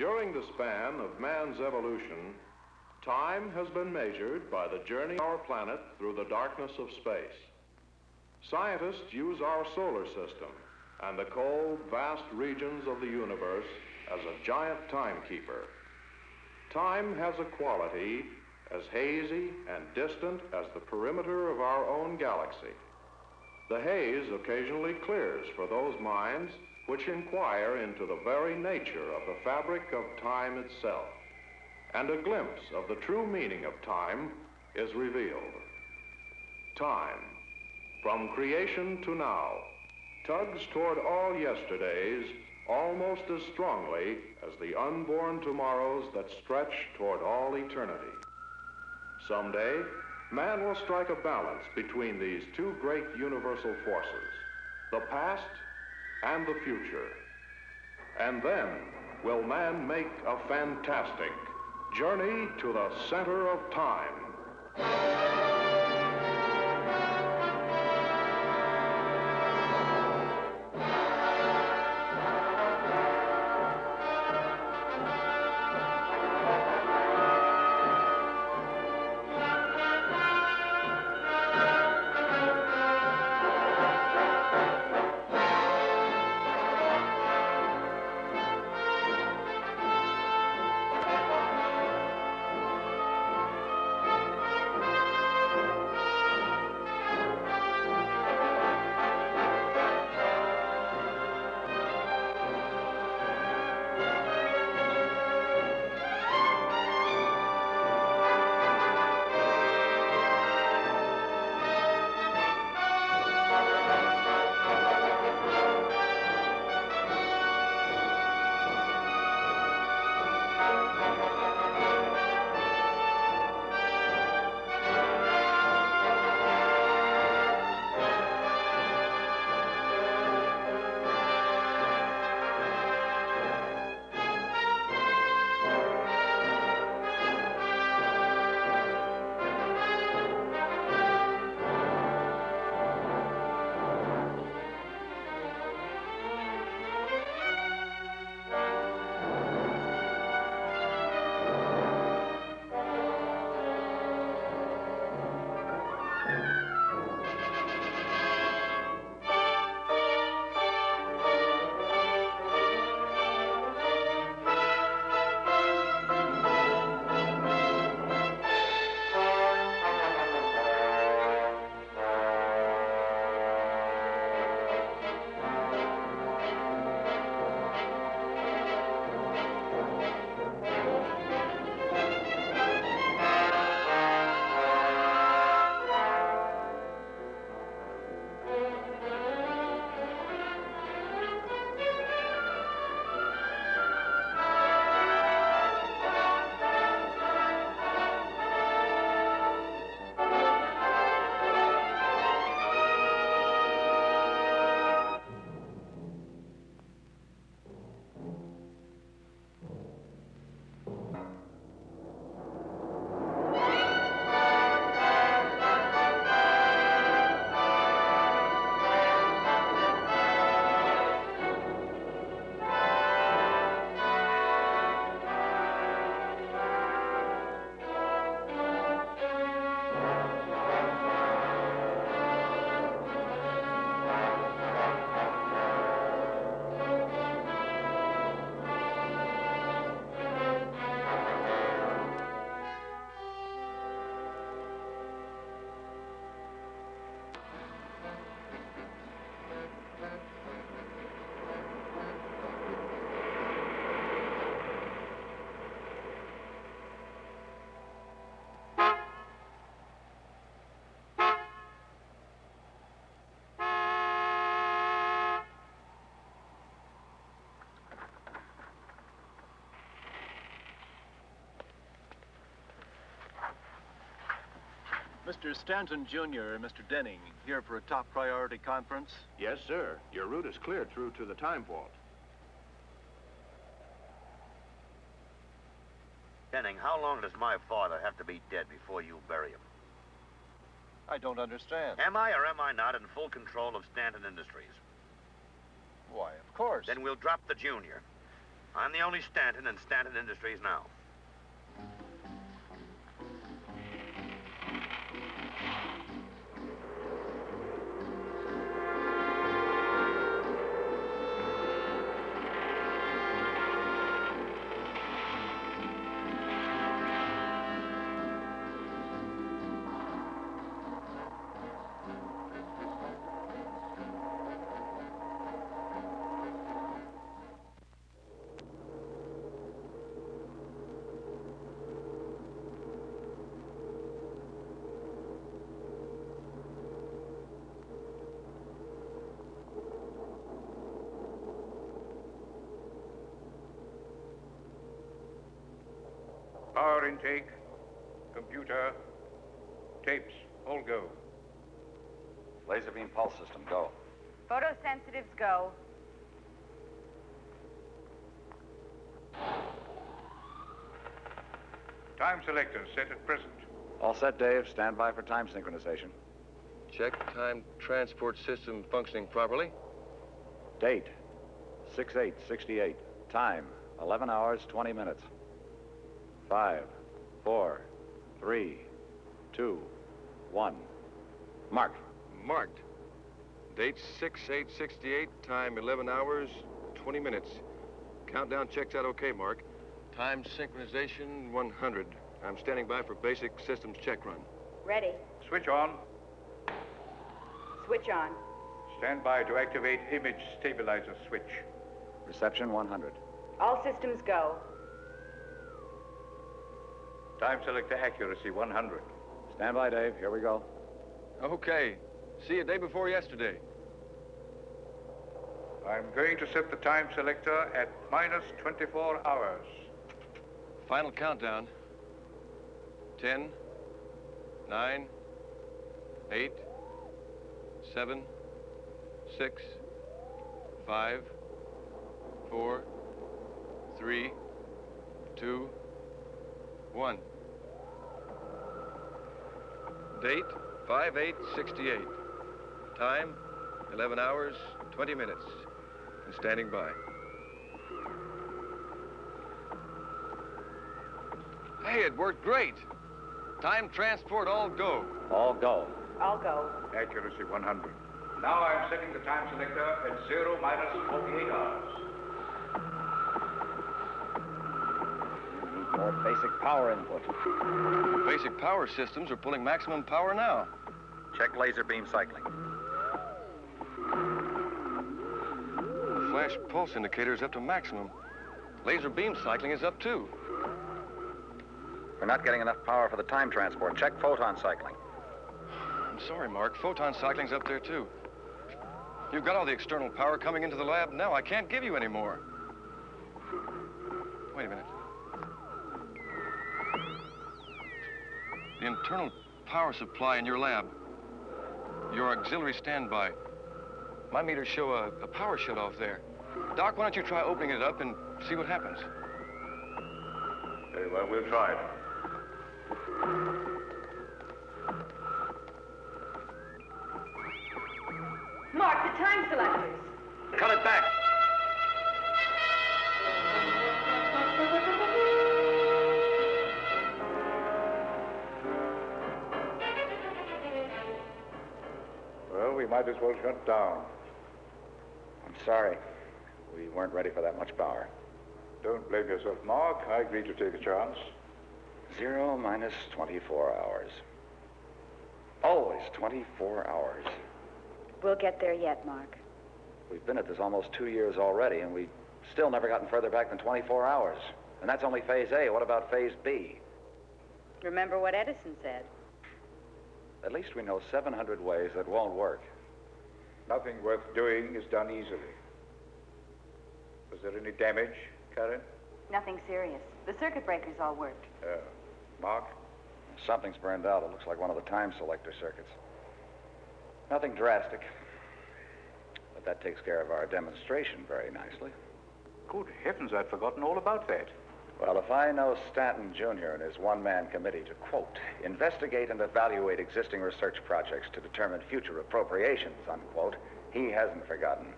During the span of man's evolution, time has been measured by the journey of our planet through the darkness of space. Scientists use our solar system and the cold, vast regions of the universe as a giant timekeeper. Time has a quality as hazy and distant as the perimeter of our own galaxy. The haze occasionally clears for those minds which inquire into the very nature of the fabric of time itself, and a glimpse of the true meaning of time is revealed. Time, from creation to now, tugs toward all yesterdays almost as strongly as the unborn tomorrows that stretch toward all eternity. Someday, man will strike a balance between these two great universal forces, the past and the future. And then will man make a fantastic journey to the center of time. Mr. Stanton, Jr. and Mr. Denning, here for a top priority conference? Yes, sir. Your route is cleared through to the time vault. Denning, how long does my father have to be dead before you bury him? I don't understand. Am I or am I not in full control of Stanton Industries? Why, of course. Then we'll drop the junior. I'm the only Stanton in Stanton Industries now. Power intake, computer, tapes, all go. Laser beam pulse system, go. Photosensitives, go. Time selector set at present. All set, Dave. Stand by for time synchronization. Check time transport system functioning properly. Date, 6/8/68. Time, 11 hours, 20 minutes. 5, 4, 3, 2, 1. Mark. Marked. Date 6/8/68, time 11 hours, 20 minutes. Countdown checks out okay, Mark. Time synchronization 100. I'm standing by for basic systems check run. Ready. Switch on. Switch on. Stand by to activate image stabilizer switch. Reception 100. All systems go. Time selector accuracy 100. Stand by, Dave. Here we go. Okay. See you day before yesterday. I'm going to set the time selector at minus 24 hours. Final countdown. 10, 9, 8, 7, 6, 5, 4, 3, 2, 1. Date 5/8/68. Time 11 hours, 20 minutes. And standing by. Hey, it worked great. Time transport all go. All go. All go. Accuracy 100. Now I'm setting the time selector at 0 minus 48 hours. Need more basic power input. Basic power systems are pulling maximum power now. Check laser beam cycling. The flash pulse indicator is up to maximum. Laser beam cycling is up too. We're not getting enough power for the time transport. Check photon cycling. I'm sorry, Mark. Photon cycling's up there too. You've got all the external power coming into the lab now. I can't give you any more. Wait a minute. The internal power supply in your lab. Your auxiliary standby. My meters show a power shut-off there. Doc, why don't you try opening it up and see what happens? Very well, we'll try it. Mark, the time selectors. Cut it back. Well, we might as well shut down. I'm sorry. We weren't ready for that much power. Don't blame yourself, Mark. I agreed to take a chance. 0 minus 24 hours. Always 24 hours. We'll get there yet, Mark. We've been at this almost 2 years already, and we've still never gotten further back than 24 hours. And that's only phase A. What about phase B? Remember what Edison said. At least we know 700 ways that won't work. Nothing worth doing is done easily. Was there any damage, Karen? Nothing serious. The circuit breakers all worked. Mark? Something's burned out. It looks like one of the time selector circuits. Nothing drastic. But that takes care of our demonstration very nicely. Good heavens, I'd forgotten all about that. Well, if I know Stanton Jr. and his one-man committee to, quote, investigate and evaluate existing research projects to determine future appropriations, unquote, he hasn't forgotten.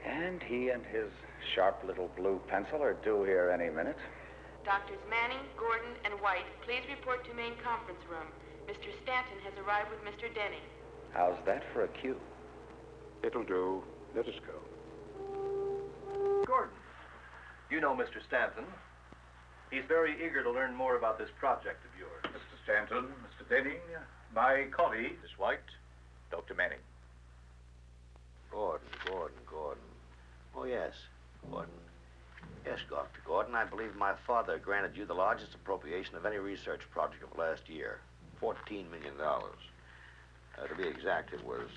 And he and his Sharp little blue pencil are due here any minute. Doctors Manning, Gordon, and White, please report to main conference room. Mr. Stanton has arrived with Mr. Denny. How's that for a cue? It'll do. Let us go. Gordon, you know Mr. Stanton. He's very eager to learn more about this project of yours. Mr. Stanton, Mr. Denning, my colleague, Miss White, Dr. Manning. Gordon. Oh, yes, Gordon. Yes, Dr. Gordon, I believe my father granted you the largest appropriation of any research project of last year. $14 million. To be exact, it was,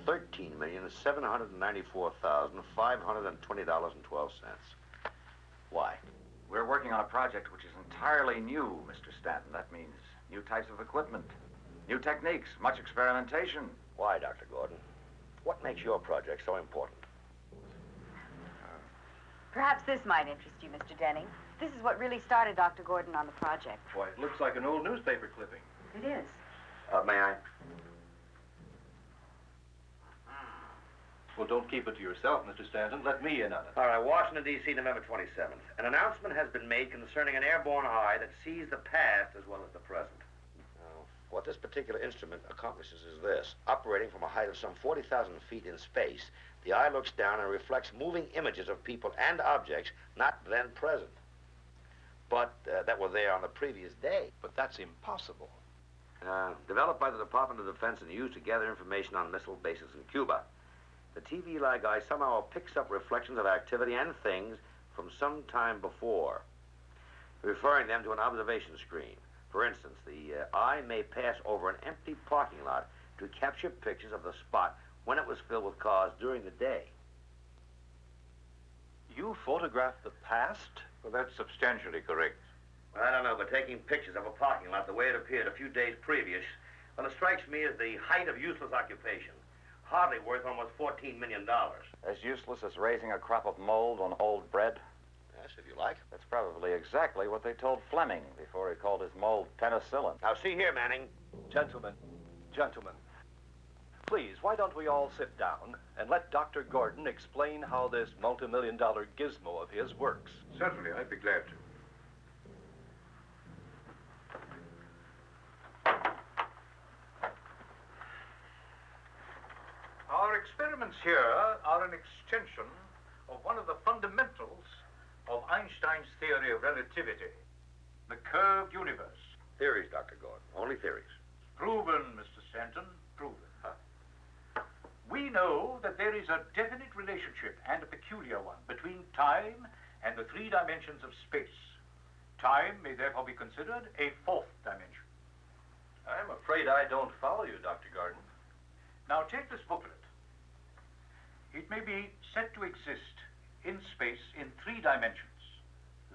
$13,794,520.12. Why? We're working on a project which is entirely new, Mr. Stanton. That means new types of equipment, new techniques, much experimentation. Why, Dr. Gordon? What makes your project so important? Perhaps this might interest you, Mr. Denning. This is what really started Dr. Gordon on the project. Why, it looks like an old newspaper clipping. It is. May I? Well, don't keep it to yourself, Mr. Stanton. Let me in on it. All right, Washington, D.C., November 27th. An announcement has been made concerning an airborne eye that sees the past as well as the present. What this particular instrument accomplishes is this. Operating from a height of some 40,000 feet in space, the eye looks down and reflects moving images of people and objects not then present, but that were there on the previous day. But that's impossible. Developed by the Department of Defense and used to gather information on missile bases in Cuba. The TV-like eye somehow picks up reflections of activity and things from some time before, referring them to an observation screen. For instance, the eye may pass over an empty parking lot to capture pictures of the spot when it was filled with cars during the day. You photographed the past? Well, that's substantially correct. Well, I don't know, but taking pictures of a parking lot the way it appeared a few days previous, well, it strikes me as the height of useless occupation. Hardly worth almost $14 million. As useless as raising a crop of mold on old bread? Yes, if you like. That's probably exactly what they told Fleming before he called his mold penicillin. Now, see here, Manning. Gentlemen, please, why don't we all sit down and let Dr. Gordon explain how this multi-million-dollar gizmo of his works? Certainly, I'd be glad to. Our experiments here are an extension of one of the fundamentals of Einstein's theory of relativity, the curved universe. Theories, Dr. Gordon. Only theories. Proven, Mr. Stanton, proven. We know that there is a definite relationship, and a peculiar one, between time and the three dimensions of space. Time may therefore be considered a fourth dimension. I'm afraid I don't follow you, Dr. Gordon. Now take this booklet. It may be said to exist in space in three dimensions: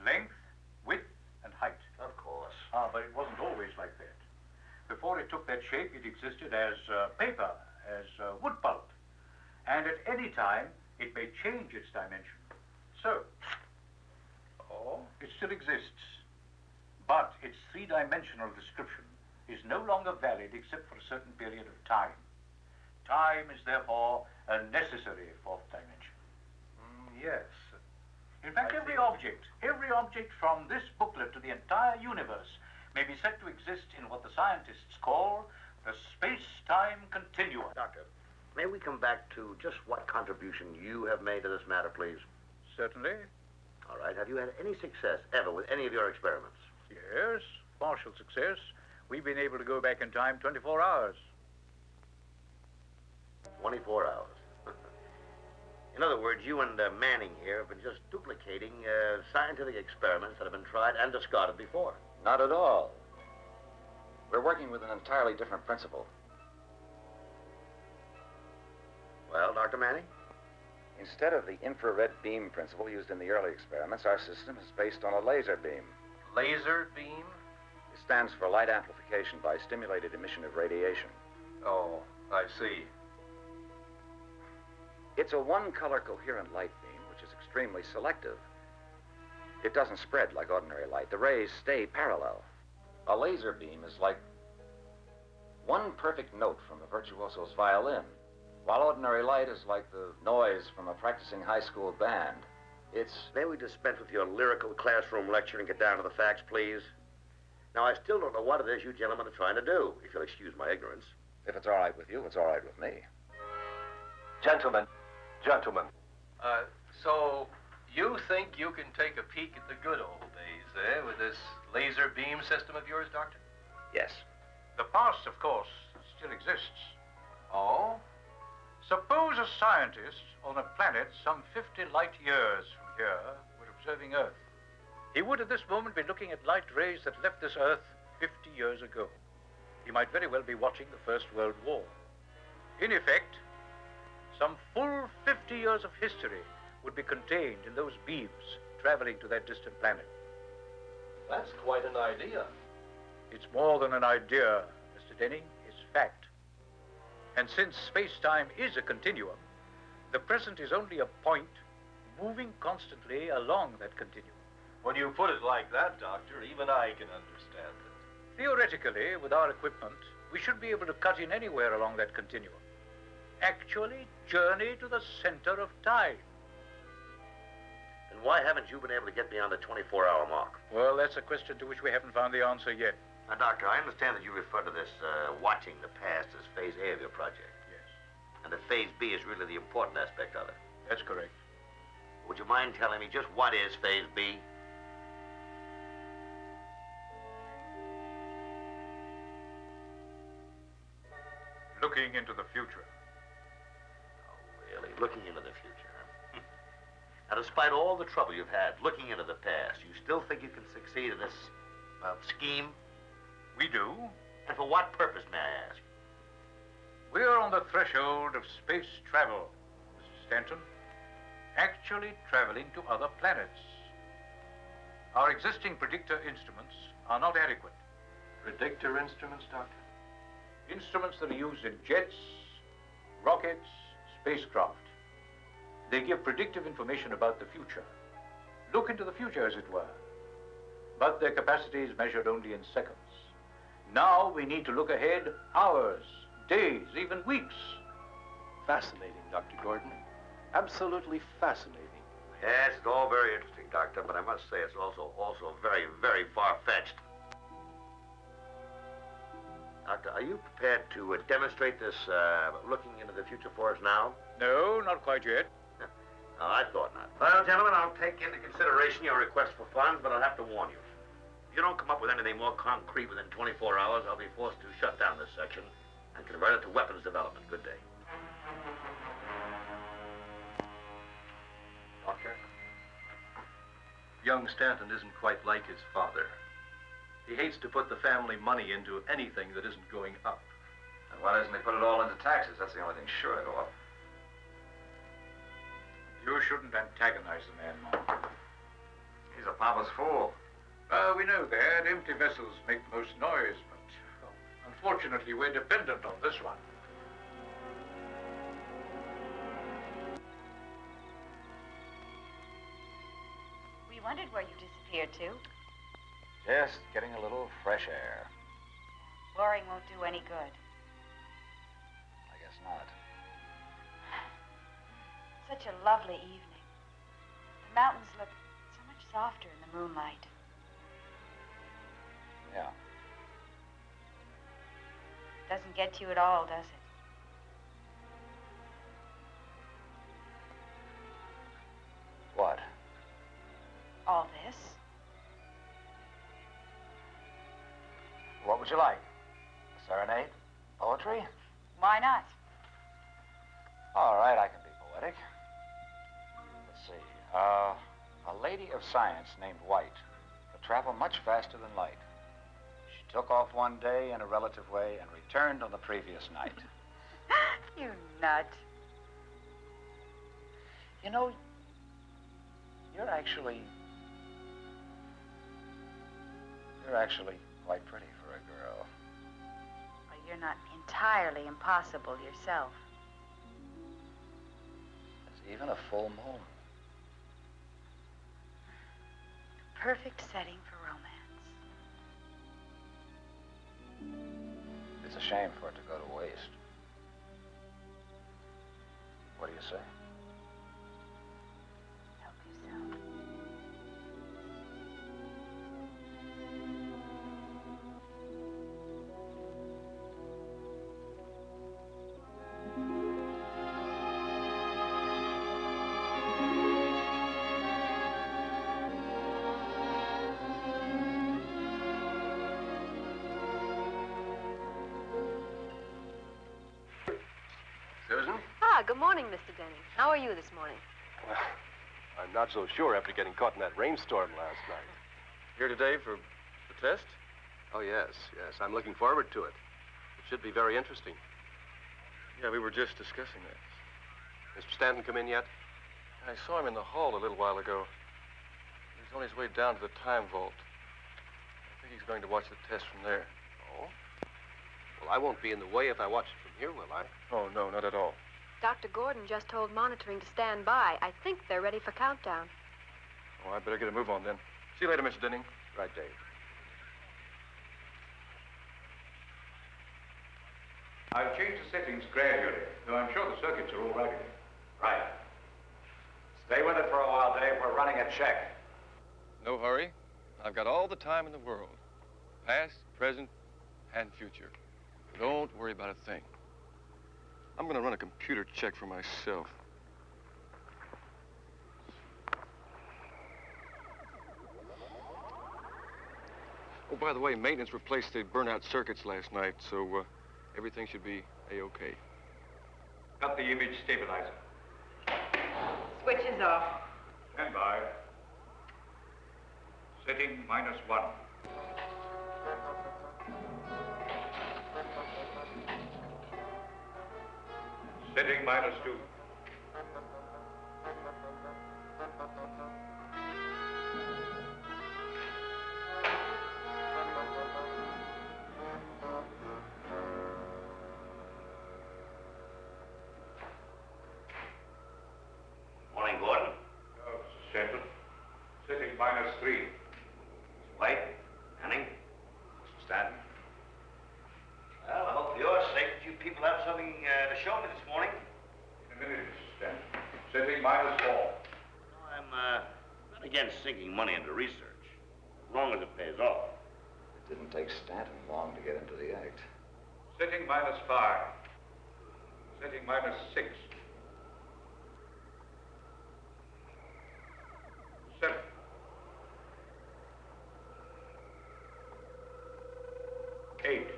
length, width, and height. Of course. But it wasn't always like that. Before it took that shape, it existed as paper, as wood pulp. And at any time, it may change its dimension. So, it still exists. But its three-dimensional description is no longer valid except for a certain period of time. Time is therefore a necessary fourth dimension. Yes. In fact, every object from this booklet to the entire universe may be said to exist in what the scientists call the space-time continuum. Doctor, may we come back to just what contribution you have made to this matter, please? Certainly. All right. Have you had any success ever with any of your experiments? Yes, partial success. We've been able to go back in time 24 hours. 24 hours. In other words, you and Manning here have been just duplicating scientific experiments that have been tried and discarded before. Not at all. We're working with an entirely different principle. Well, Dr. Manning? Instead of the infrared beam principle used in the early experiments, our system is based on a laser beam. Laser beam? It stands for light amplification by stimulated emission of radiation. Oh, I see. It's a one-color coherent light beam, which is extremely selective. It doesn't spread like ordinary light. The rays stay parallel. A laser beam is like one perfect note from a virtuoso's violin. While ordinary light is like the noise from a practicing high school band, it's... May we dispense with your lyrical classroom lecture and get down to the facts, please? Now, I still don't know what it is you gentlemen are trying to do, if you'll excuse my ignorance. If it's all right with you, it's all right with me. Gentlemen. So you think you can take a peek at the good old days, with this laser beam system of yours, Doctor? Yes. The past, of course, still exists. Oh? Suppose a scientist on a planet some 50 light years from here were observing Earth. He would at this moment be looking at light rays that left this Earth 50 years ago. He might very well be watching the First World War. In effect, some full 50 years of history would be contained in those beams traveling to that distant planet. That's quite an idea. It's more than an idea, Mr. Denning. It's fact. And since space-time is a continuum, the present is only a point moving constantly along that continuum. When you put it like that, Doctor, even I can understand it. Theoretically, with our equipment, we should be able to cut in anywhere along that continuum. Actually journey to the center of time. Then why haven't you been able to get beyond the 24-hour mark? Well, that's a question to which we haven't found the answer yet. Now, Doctor, I understand that you refer to this watching the past as Phase A of your project. Yes. And that Phase B is really the important aspect of it. That's correct. Would you mind telling me just what is Phase B? Looking into the future. Oh, really? Looking into the future, huh? Now, despite all the trouble you've had looking into the past, you still think you can succeed in this scheme? We do. And for what purpose, may I ask? We're on the threshold of space travel, Mr. Stanton. Actually traveling to other planets. Our existing predictor instruments are not adequate. Predictor instruments, Doctor? Instruments that are used in jets, rockets, spacecraft. They give predictive information about the future. Look into the future, as it were. But their capacity is measured only in seconds. Now we need to look ahead hours, days, even weeks. Fascinating, Dr. Gordon. Absolutely fascinating. Yes, it's all very interesting, Doctor, but I must say it's also very, very far-fetched. Doctor, are you prepared to demonstrate this looking into the future for us now? No, not quite yet. No, I thought not. Well, gentlemen, I'll take into consideration your request for funds, but I'll have to warn you. If you don't come up with anything more concrete within 24 hours, I'll be forced to shut down this section and convert it to weapons development. Good day. Doctor? Young Stanton isn't quite like his father. He hates to put the family money into anything that isn't going up. And why doesn't he put it all into taxes? That's the only thing sure to go up. You shouldn't antagonize the man, Mark. He's a papa's fool. We know that. Empty vessels make most noise, but unfortunately, we're dependent on this one. We wondered where you disappeared to. Just getting a little fresh air. Boring won't do any good. I guess not. Such a lovely evening. The mountains look so much softer in the moonlight. Yeah. Doesn't get you at all, does it? What? All this? What would you like? A serenade? Poetry? Why not? All right, I can be poetic. Let's see. A lady of science named White could travel much faster than light. She took off one day in a relative way and returned on the previous night. You nut. You know, you're actually quite pretty for a girl. Well, you're not entirely impossible yourself. There's even a full moon. Perfect setting for romance. It's a shame for it to go to waste. say? Help yourself. Susan? Ah, good morning, Mr. Denning. How are you this morning? Well, I'm not so sure after getting caught in that rainstorm last night. Here today for the test? Oh, yes. I'm looking forward to it. It should be very interesting. Yeah, we were just discussing that. Mr. Stanton come in yet? I saw him in the hall a little while ago. He's on his way down to the time vault. I think he's going to watch the test from there. Oh? Well, I won't be in the way if I watch it from here, will I? Oh, no, not at all. Dr. Gordon just told monitoring to stand by. I think they're ready for countdown. Oh, I better get a move on then. See you later, Mr. Denning. Right, Dave. I've changed the settings gradually, though I'm sure the circuits are all right. Right. Stay with it for a while, Dave. We're running a check. No hurry. I've got all the time in the world. Past, present, and future. Don't worry about a thing. I'm going to run a computer check for myself. Oh, by the way, maintenance replaced the burnout circuits last night, so everything should be A-OK. Got the image stabilizer. Switch is off. Stand by. Setting -1. Setting -2. Morning, Gordon. Oh, Stanton. Setting -3. White, Manning, Mr. Stanton. Well, I hope for your sake that you people have something to show me this morning. In a minute, Mr. Stanton. Setting -4. I'm not against sinking money into research, as long as it pays off. It didn't take Stanton long to get into the act. Setting -5. Setting -6. 7. 8.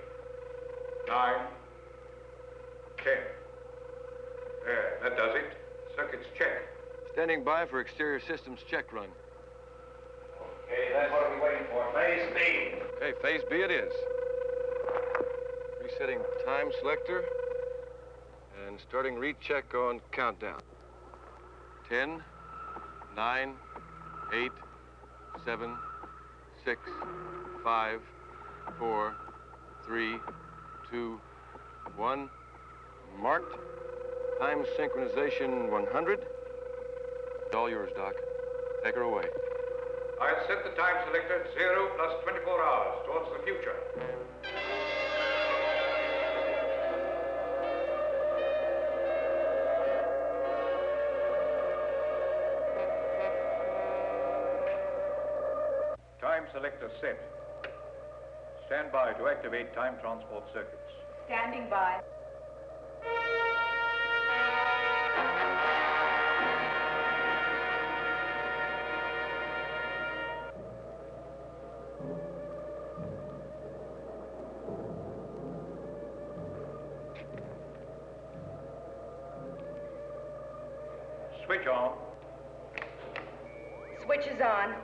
9. 10. There, that does it. Circuits check. Standing by for exterior systems check run. Okay, then what are we waiting for? Phase B. Okay, phase B it is. Resetting time selector and starting recheck on countdown. 10, 9, 8, 7, 6, 5, 4, 3, 2, 1. Marked. Time synchronization 100. All yours, Doc. Take her away. I'll set the time selector at 0 plus 24 hours towards the future. Time selector set. Stand by to activate time transport circuits. Standing by. Switch on. Switch is on.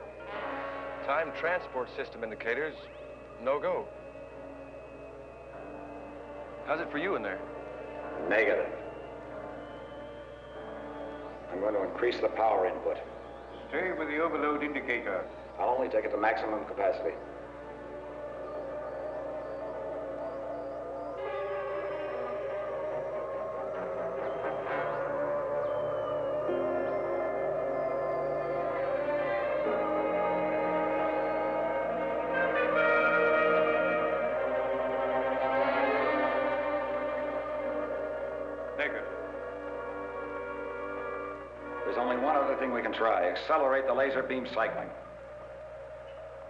Time transport system indicators, no go. How's it for you in there? Negative. I'm going to increase the power input. Stay with the overload indicator. I'll only take it to maximum capacity. Negative. one other thing we can try. Accelerate the laser beam cycling.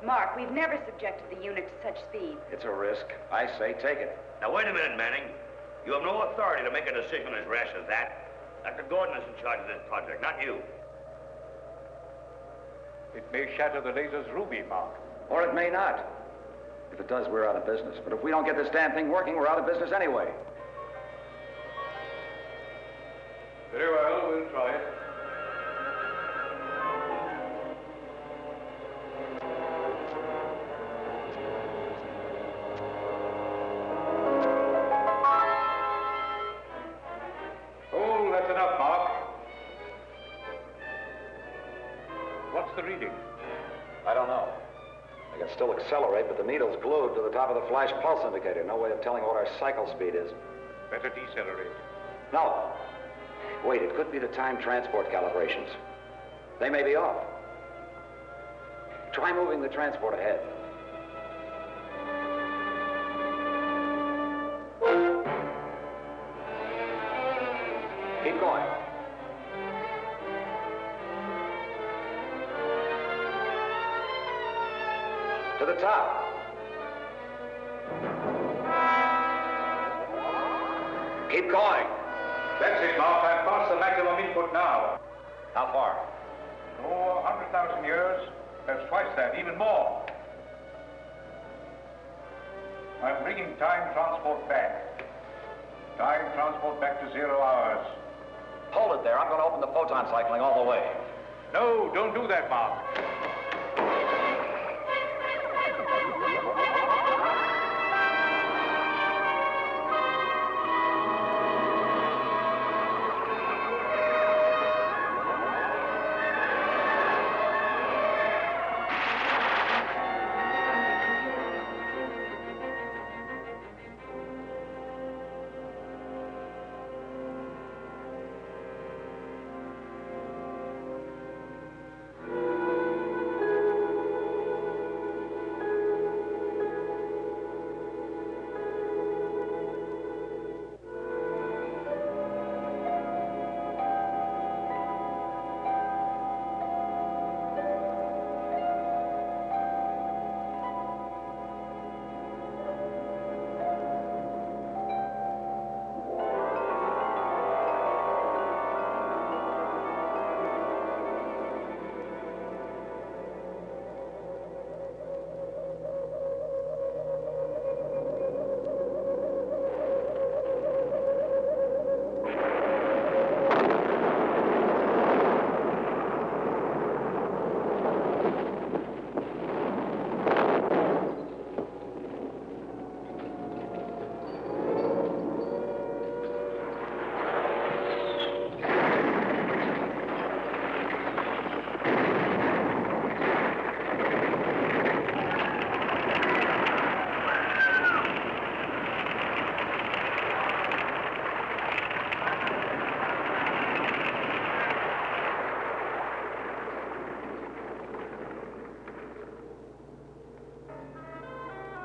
Mark, we've never subjected the unit to such speed. It's a risk. I say take it. Now, wait a minute, Manning. You have no authority to make a decision as rash as that. Dr. Gordon is in charge of this project, not you. It may shatter the laser's ruby, Mark. Or it may not. If it does, we're out of business. But if we don't get this damn thing working, we're out of business anyway. Very well, we'll try it. Oh, that's enough, Mark. What's the reading? I don't know. I can still accelerate, but the needle's glued to the top of the flash pulse indicator. No way of telling what our cycle speed is. Better decelerate. No. Wait, it could be the time transport calibrations. They may be off. Try moving the transport ahead. Keep going. To the top. Keep going. That's it, Mark. I've passed the maximum input now. How far? Oh, 100,000 years. Perhaps twice that, even more. I'm bringing time transport back. Time transport back to 0 hours. Hold it there. I'm going to open the photon cycling all the way. No, don't do that, Mark.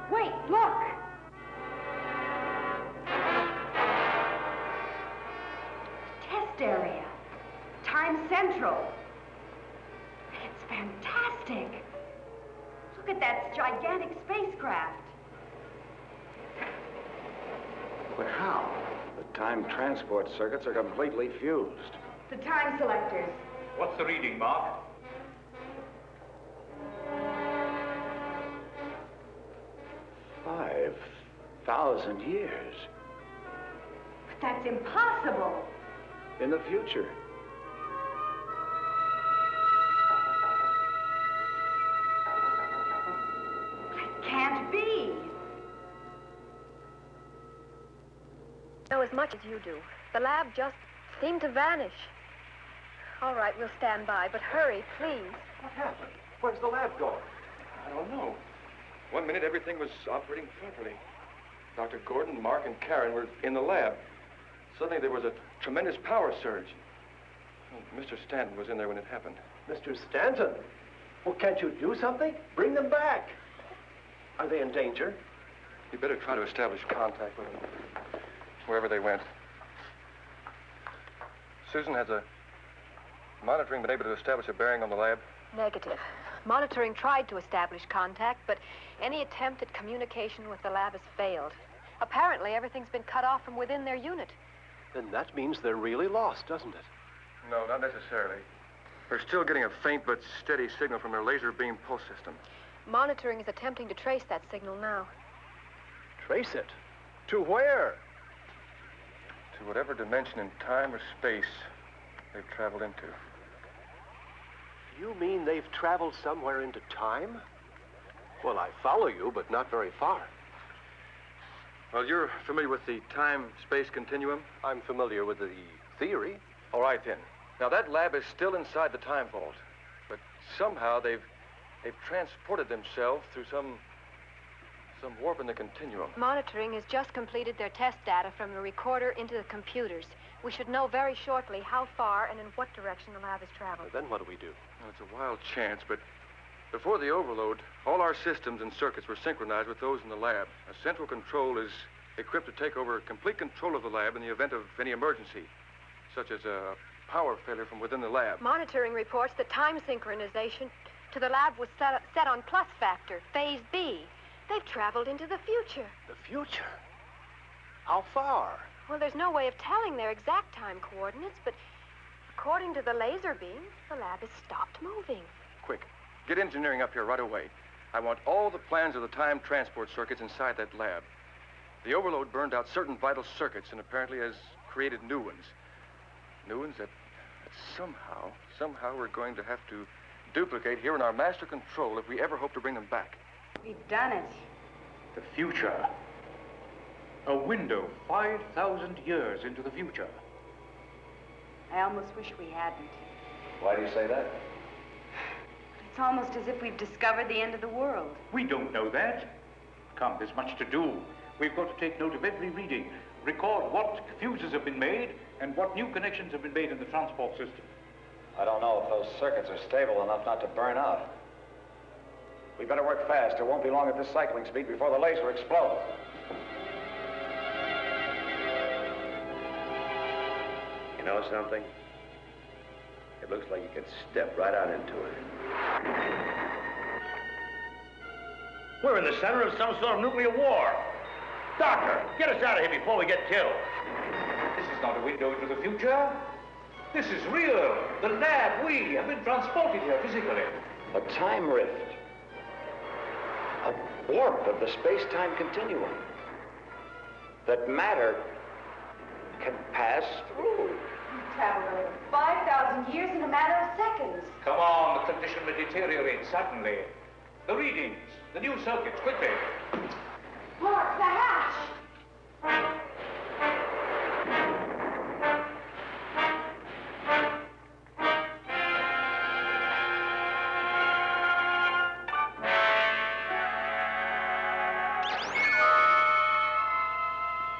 Wait, look! Test area. Time Central. It's fantastic. Look at that gigantic spacecraft. But how? The time transport circuits are completely fused. The time selectors. What's the reading, Mark? 5,000 years. But that's impossible. In the future. It can't be. Know as much as you do. The lab just seemed to vanish. All right, we'll stand by, but hurry, please. What happened? Where's the lab going? I don't know. 1 minute, everything was operating properly. Dr. Gordon, Mark, and Karen were in the lab. Suddenly, there was a tremendous power surge. Mr. Stanton was in there when it happened. Mr. Stanton? Well, can't you do something? Bring them back. Are they in danger? You better try to establish contact with them, wherever they went. Susan has a Monitoring been able to establish a bearing on the lab? Negative. Monitoring tried to establish contact, but any attempt at communication with the lab has failed. Apparently, everything's been cut off from within their unit. Then that means they're really lost, doesn't it? No, not necessarily. We're still getting a faint but steady signal from their laser beam pulse system. Monitoring is attempting to trace that signal now. Trace it? To where? To whatever dimension in time or space they've traveled into. You mean they've traveled somewhere into time? Well, I follow you, but not very far. Well, you're familiar with the time-space continuum? I'm familiar with the theory. All right, then. Now, that lab is still inside the time vault, but somehow they've transported themselves through some warp in the continuum. Monitoring has just completed their test data from the recorder into the computers. We should know very shortly how far and in what direction the lab has traveled. Then what do we do? Well, it's a wild chance, but before the overload, all our systems and circuits were synchronized with those in the lab. A central control is equipped to take over complete control of the lab in the event of any emergency, such as a power failure from within the lab. Monitoring reports that time synchronization to the lab was set on plus factor, phase B. They've traveled into the future. The future? How far? Well, there's no way of telling their exact time coordinates, but according to the laser beam, the lab has stopped moving. Quick, get engineering up here right away. I want all the plans of the time transport circuits inside that lab. The overload burned out certain vital circuits and apparently has created new ones. New ones that somehow we're going to have to duplicate here in our master control if we ever hope to bring them back. We've done it. The future. A window 5,000 years into the future. I almost wish we hadn't. Why do you say that? It's almost as if we've discovered the end of the world. We don't know that. Come, there's much to do. We've got to take note of every reading, record what fuses have been made, and what new connections have been made in the transport system. I don't know if those circuits are stable enough not to burn out. We better work fast. It won't be long at this cycling speed before the laser explodes. You know something? It looks like you could step right out into it. We're in the center of some sort of nuclear war. Doctor, get us out of here before we get killed. This is not a window into the future. This is real. The lab, we have been transported here physically. A time rift. A warp of the space-time continuum. That matter can pass through. We've traveled over 5,000 years in a matter of seconds. Come on, the condition may deteriorate suddenly. The readings, the new circuits, quickly. Mark, the hatch!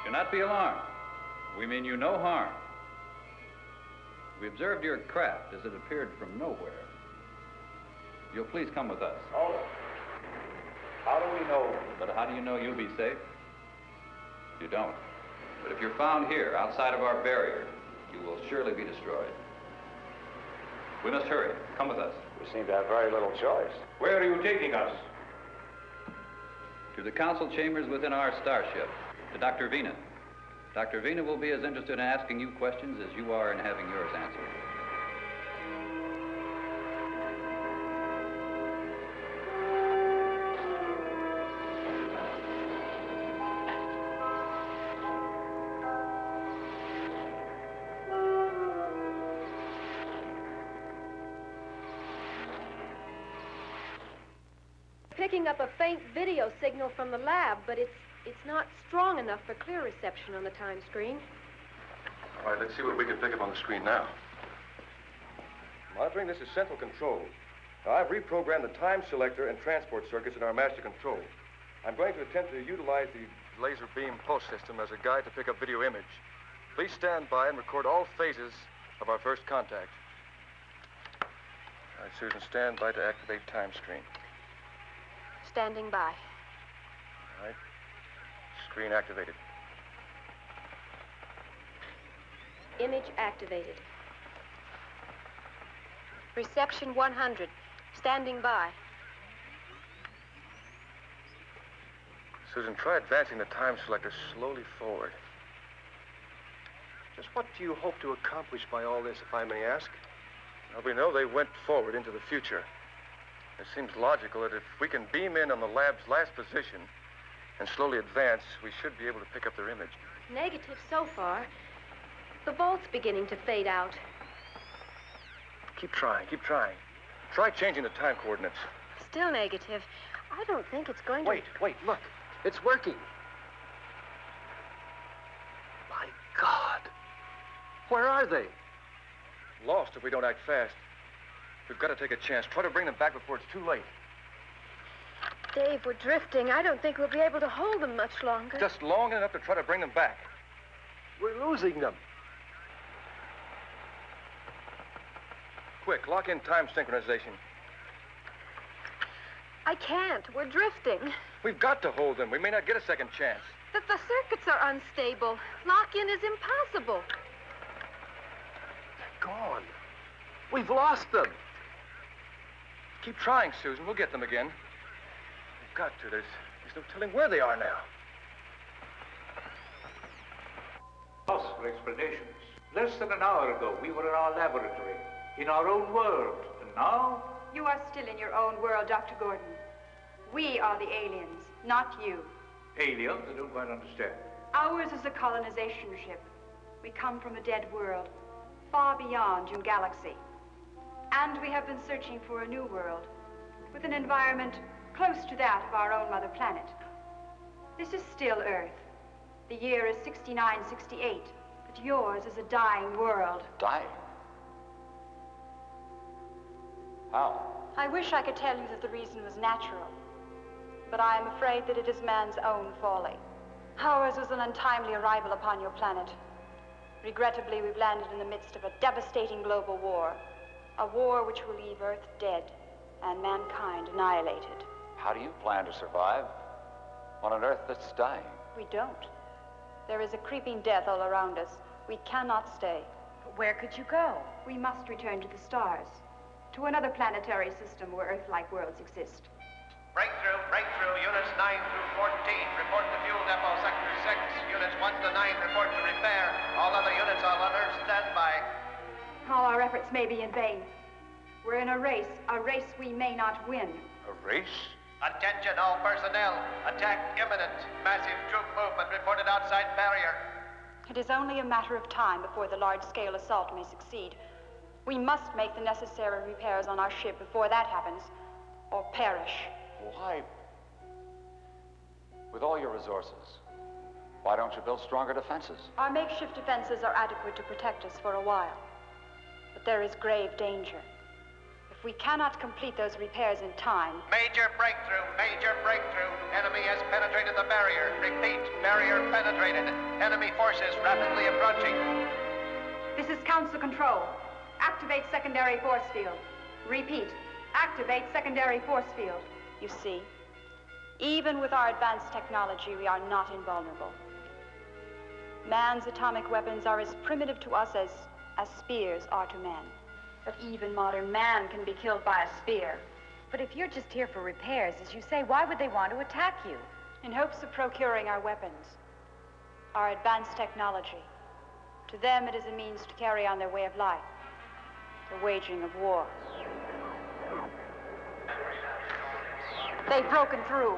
Do not be alarmed. We mean you no harm. We observed your craft as it appeared from nowhere. You'll please come with us. Oh. How do we know? But how do you know you'll be safe? You don't. But if you're found here, outside of our barrier, you will surely be destroyed. We must hurry. Come with us. We seem to have very little choice. Where are you taking us? To the council chambers within our starship, to Dr. Vina. Dr. Vina will be as interested in asking you questions as you are in having yours answered. Picking up a faint video signal from the lab, but it's not strong enough for clear reception on the time screen. All right, let's see what we can pick up on the screen now. Monitoring, this is central control. Now, I've reprogrammed the time selector and transport circuits in our master control. I'm going to attempt to utilize the laser beam pulse system as a guide to pick up video image. Please stand by and record all phases of our first contact. All right, Susan, stand by to activate time screen. Standing by. All right. Screen activated. Image activated. Reception 100. Standing by. Susan, try advancing the time selector slowly forward. Just what do you hope to accomplish by all this, if I may ask? Well, we know they went forward into the future. It seems logical that if we can beam in on the lab's last position and slowly advance, we should be able to pick up their image. Negative so far. The volt's beginning to fade out. Keep trying, keep trying. Try changing the time coordinates. Still negative. I don't think it's going to... Wait, look. It's working. My God. Where are they? Lost if we don't act fast. We've got to take a chance. Try to bring them back before it's too late. Dave, we're drifting. I don't think we'll be able to hold them much longer. Just long enough to try to bring them back. We're losing them. Quick, lock in time synchronization. I can't. We're drifting. We've got to hold them. We may not get a second chance. The circuits are unstable. Lock-in is impossible. They're gone. We've lost them. Keep trying, Susan. We'll get them again. We've got to. There's no telling where they are now. Possible explanations. Less than an hour ago, we were in our laboratory, in our own world. And now? You are still in your own world, Dr. Gordon. We are the aliens, not you. Aliens? I don't quite understand. Ours is a colonization ship. We come from a dead world, far beyond your galaxy. And we have been searching for a new world, with an environment close to that of our own mother planet. This is still Earth. The year is 6968, but yours is a dying world. Dying? How? I wish I could tell you that the reason was natural, but I am afraid that it is man's own folly. Ours was an untimely arrival upon your planet. Regrettably, we've landed in the midst of a devastating global war. A war which will leave Earth dead and mankind annihilated. How do you plan to survive on an Earth that's dying? We don't. There is a creeping death all around us. We cannot stay. But where could you go? We must return to the stars, to another planetary system where Earth-like worlds exist. Breakthrough, units 9 through 14, report to fuel depot, sector 6. Units 1 to 9, report to repair. All other units on alert, standby. All our efforts may be in vain. We're in a race we may not win. A race? Attention, all personnel. Attack imminent. Massive troop movement reported outside barrier. It is only a matter of time before the large-scale assault may succeed. We must make the necessary repairs on our ship before that happens, or perish. Why? With all your resources, why don't you build stronger defenses? Our makeshift defenses are adequate to protect us for a while. But there is grave danger. If we cannot complete those repairs in time... Major breakthrough. Enemy has penetrated the barrier. Repeat, barrier penetrated. Enemy forces rapidly approaching. This is Council Control. Activate secondary force field. Repeat, activate secondary force field. You see, even with our advanced technology, we are not invulnerable. Man's atomic weapons are as primitive to us as spears are to man. But even modern man can be killed by a spear. But if you're just here for repairs, as you say, why would they want to attack you? In hopes of procuring our weapons, our advanced technology. To them, it is a means to carry on their way of life, the waging of war. They've broken through.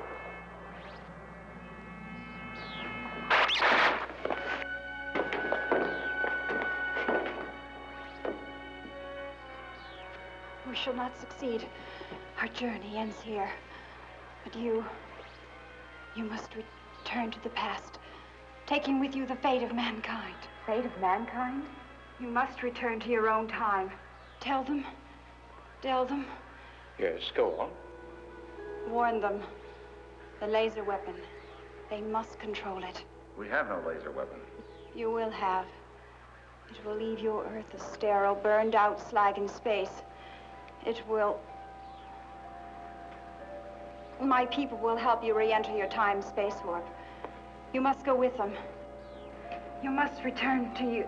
We shall not succeed. Our journey ends here. But you must return to the past, taking with you the fate of mankind. Fate of mankind? You must return to your own time. Tell them. Yes, go on. Warn them. The laser weapon. They must control it. We have no laser weapon. You will have. It will leave your Earth a sterile, burned-out slag in space. It will... My people will help you re-enter your time-space warp. You must go with them. You must return to you...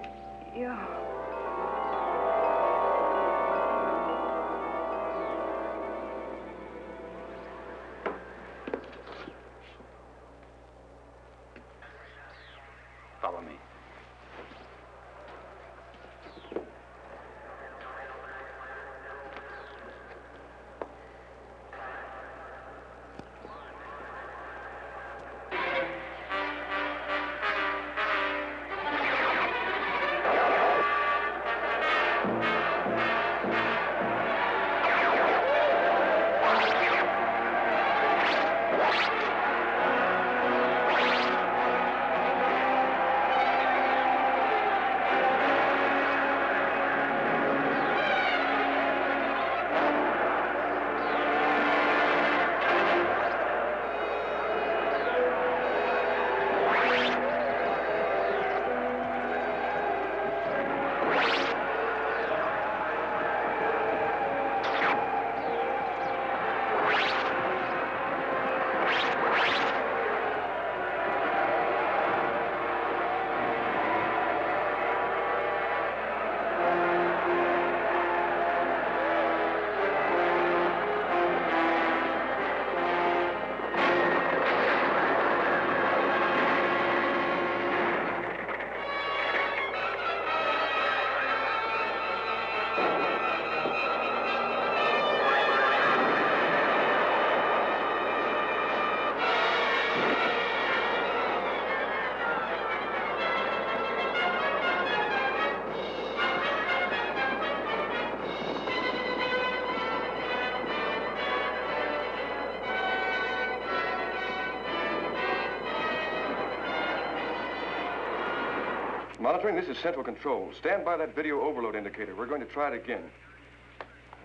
Monitoring, this is Central Control. Stand by that video overload indicator. We're going to try it again.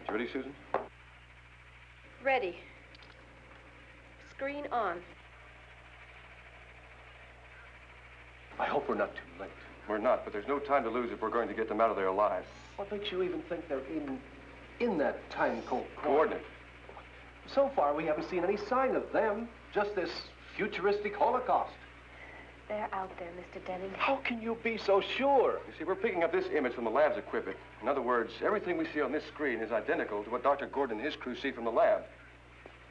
You ready, Susan? Ready. Screen on. I hope we're not too late. We're not, but there's no time to lose if we're going to get them out of there alive. What makes you even think they're in that time-cold Coordinate. So far, we haven't seen any sign of them. Just this futuristic holocaust. They're out there, Mr. Denning. How can you be so sure? You see, we're picking up this image from the lab's equipment. In other words, everything we see on this screen is identical to what Dr. Gordon and his crew see from the lab.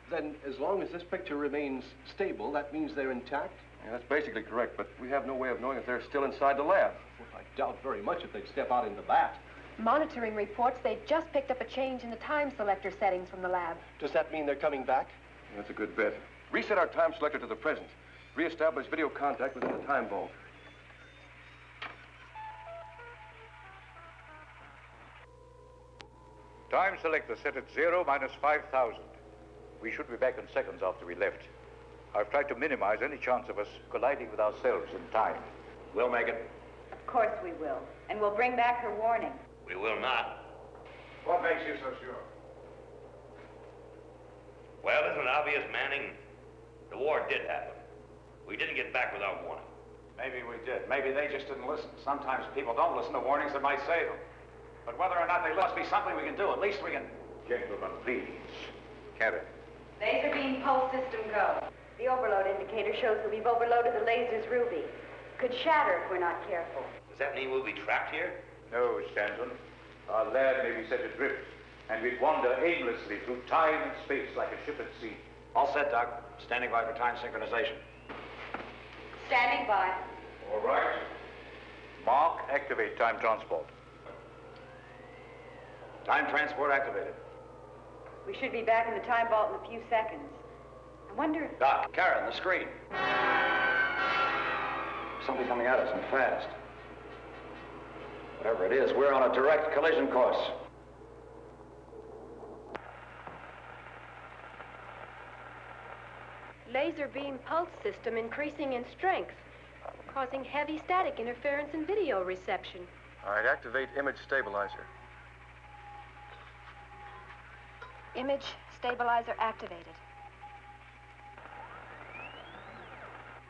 Then, as long as this picture remains stable, that means they're intact? Yeah, that's basically correct, but we have no way of knowing if they're still inside the lab. Well, I doubt very much if they'd step out into that. Monitoring reports they've just picked up a change in the time selector settings from the lab. Does that mean they're coming back? That's a good bet. Reset our time selector to the present. Reestablish video contact within the time vault. Time selector set at 0 minus 5,000. We should be back in seconds after we left. I've tried to minimize any chance of us colliding with ourselves in time. We'll make it. Of course we will. And we'll bring back her warning. We will not. What makes you so sure? Well, isn't it obvious, Manning? The war did happen. We didn't get back without warning. Maybe we did. Maybe they just didn't listen. Sometimes people don't listen to warnings that might save them. But whether or not they must be something we can do. At least we can... Gentlemen, please. Karen. Laser beam pulse system go. The overload indicator shows that we've overloaded the laser's ruby. Could shatter if we're not careful. Does that mean we'll be trapped here? No, Stanton. Our lab may be set adrift, and we'd wander aimlessly through time and space like a ship at sea. All set, Doc. Standing by for time synchronization. Standing by. All right. Mark, activate time transport. Time transport activated. We should be back in the time vault in a few seconds. I wonder if... Doc, Karen, the screen. Something coming at us and fast. Whatever it is, we're on a direct collision course. Laser beam pulse system increasing in strength, causing heavy static interference in video reception. All right, activate image stabilizer. Image stabilizer activated.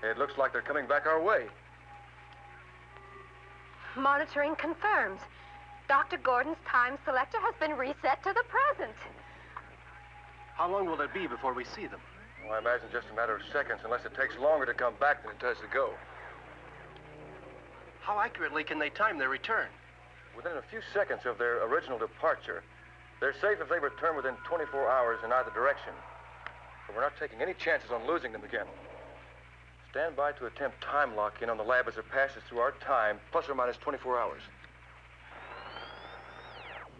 It looks like they're coming back our way. Monitoring confirms. Dr. Gordon's time selector has been reset to the present. How long will it be before we see them? Well, I imagine just a matter of seconds, unless it takes longer to come back than it does to go. How accurately can they time their return? Within a few seconds of their original departure. They're safe if they return within 24 hours in either direction. But we're not taking any chances on losing them again. Stand by to attempt time lock-in on the lab as it passes through our time, plus or minus 24 hours.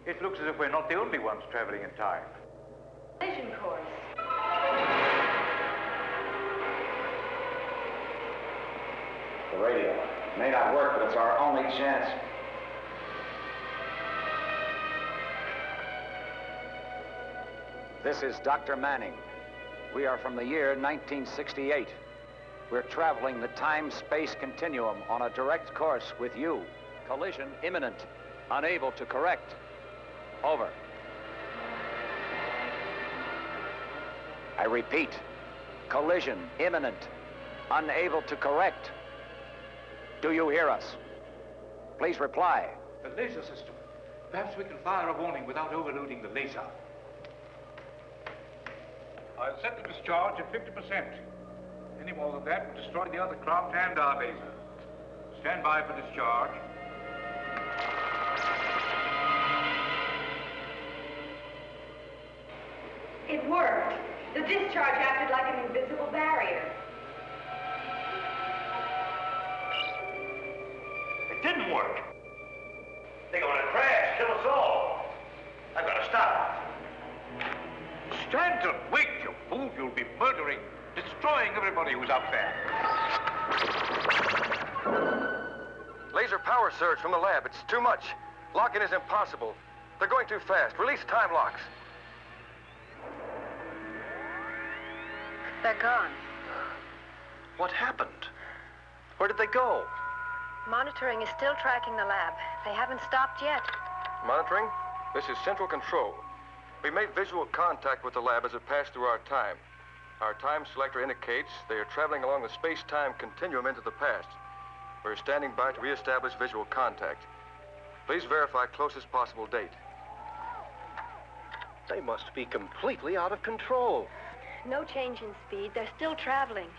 It looks as if we're not the only ones traveling in time. Collision course. The radio. May not work, but it's our only chance. This is Dr. Manning. We are from the year 1968. We're traveling the time-space continuum on a direct course with you. Collision imminent. Unable to correct. Over. I repeat. Collision imminent. Unable to correct. Do you hear us? Please reply. The laser system. Perhaps we can fire a warning without overloading the laser. I'll set the discharge at 50%. Any more than that would destroy the other craft and our laser. Stand by for discharge. It worked. The discharge acted like an invisible barrier. It didn't work. They're going to crash, kill us all. I've got to stop. Stanton, wait, you fool. You'll be murdering, destroying everybody who's up there. Laser power surge from the lab. It's too much. Lock-in is impossible. They're going too fast. Release time locks. They're gone. What happened? Where did they go? Monitoring is still tracking the lab. They haven't stopped yet. Monitoring? This is Central Control. We made visual contact with the lab as it passed through our time. Our time selector indicates they are traveling along the space-time continuum into the past. We're standing by to reestablish visual contact. Please verify closest possible date. They must be completely out of control. No change in speed. They're still traveling.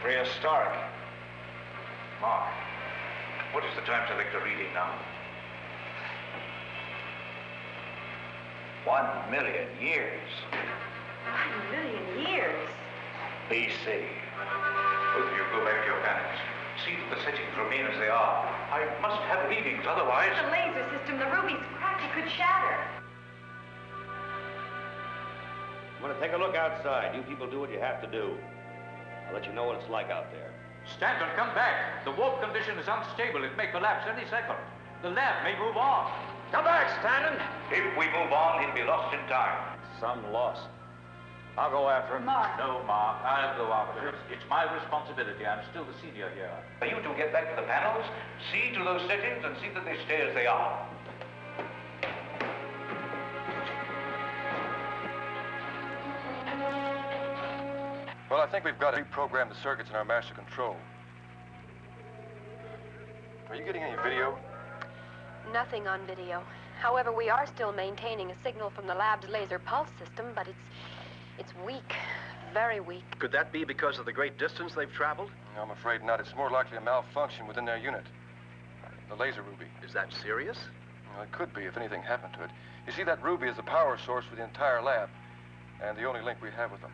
Prehistoric. Mark, what is the time selector reading now? 1 million years. 1 million years? BC. Both of you go back to your planets. See that the settings remain as they are. I must have readings, otherwise... The laser system, the ruby's cracked. It could shatter. I'm going to take a look outside. You people do what you have to do. I'll let you know what it's like out there. Stanton, come back. The warp condition is unstable. It may collapse any second. The lab may move on. Come back, Stanton! If we move on, he'll be lost in time. Some loss. I'll go after him. Mark. No, Mark. I'll go after him. It's my responsibility. I'm still the senior here. For you to get back to the panels, see to those settings and see that they stay as they are. Well, I think we've got to reprogram the circuits in our master control. Are you getting any video? Nothing on video. However, we are still maintaining a signal from the lab's laser pulse system, but it's weak. Very weak. Could that be because of the great distance they've traveled? No, I'm afraid not. It's more likely a malfunction within their unit. The laser ruby. Is that serious? Well, it could be if anything happened to it. You see, that ruby is the power source for the entire lab, and the only link we have with them.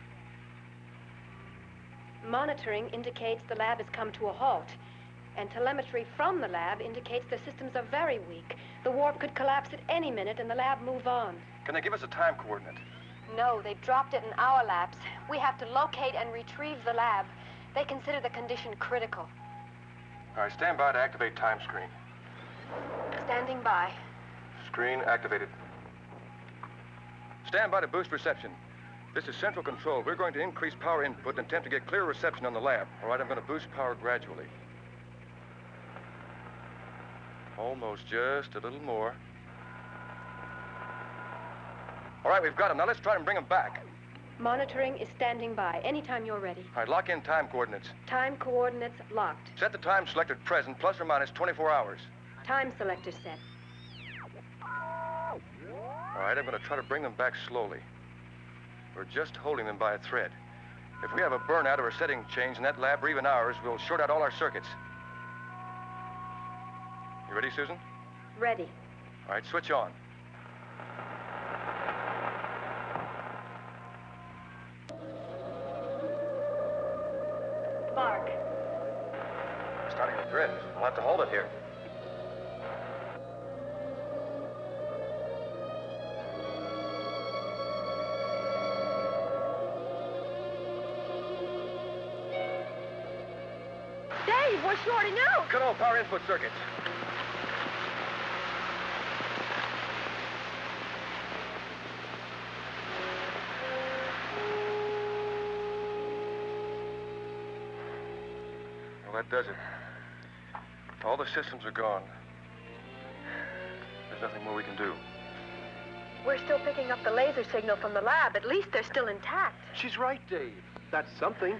Monitoring indicates the lab has come to a halt, and telemetry from the lab indicates the systems are very weak. The warp could collapse at any minute and the lab move on. Can they give us a time coordinate? No, they've dropped it in our labs. We have to locate and retrieve the lab. They consider the condition critical. All right, stand by to activate time screen. Standing by. Screen activated. Stand by to boost reception. This is central control. We're going to increase power input and attempt to get clear reception on the lab. All right, I'm going to boost power gradually. Almost, just a little more. All right, we've got them. Now let's try and bring them back. Monitoring is standing by. Anytime you're ready. All right, lock in time coordinates. Time coordinates locked. Set the time selected present, plus or minus 24 hours. Time selector set. All right, I'm going to try to bring them back slowly. We're just holding them by a thread. If we have a burnout or a setting change in that lab or even ours, we'll short out all our circuits. You ready, Susan? Ready. All right, switch on. Mark. We're starting to drift. We'll have to hold it here. Dave, we're shorting out. Cut all power input circuits. Well, that does it. All the systems are gone. There's nothing more we can do. We're still picking up the laser signal from the lab. At least they're still intact. She's right, Dave. That's something.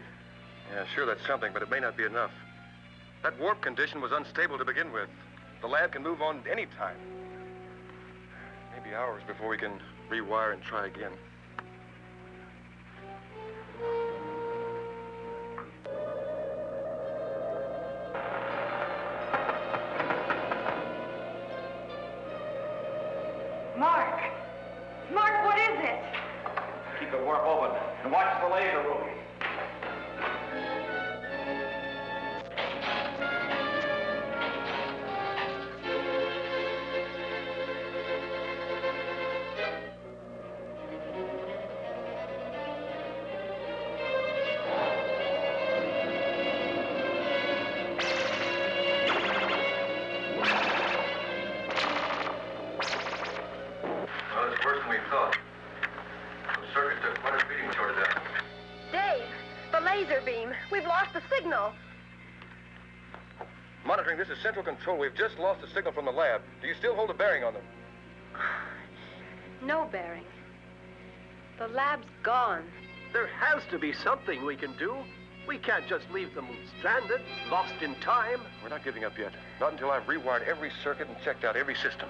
Yeah, sure, that's something, but it may not be enough. That warp condition was unstable to begin with. The lab can move on any time. Maybe hours before we can rewire and try again. Mark! Mark, what is it? Keep the warp open and watch the laser ruby. Well, it's worse than we thought. The circuit took quite a beating when we shorted out. Dave, the laser beam. We've lost the signal. Monitoring, this is central control. We've just lost the signal from the lab. Do you still hold a bearing on them? No bearing. The lab's gone. There has to be something we can do. We can't just leave them stranded, lost in time. We're not giving up yet. Not until I've rewired every circuit and checked out every system.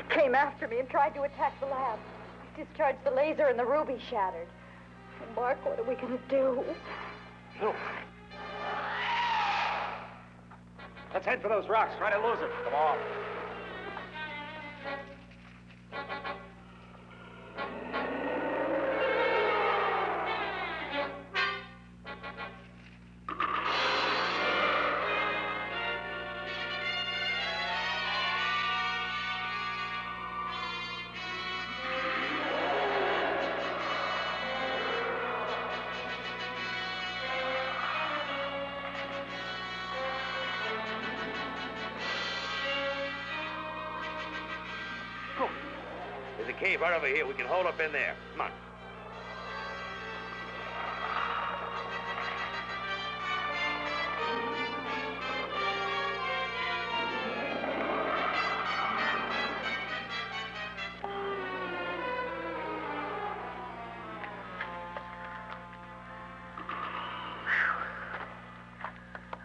came after me and tried to attack the lab. I discharged the laser and the ruby shattered. And Mark, what are we going to do? No. Let's head for those rocks. Try to lose it. Come on. There's a cave right over here. We can hold up in there. Come on.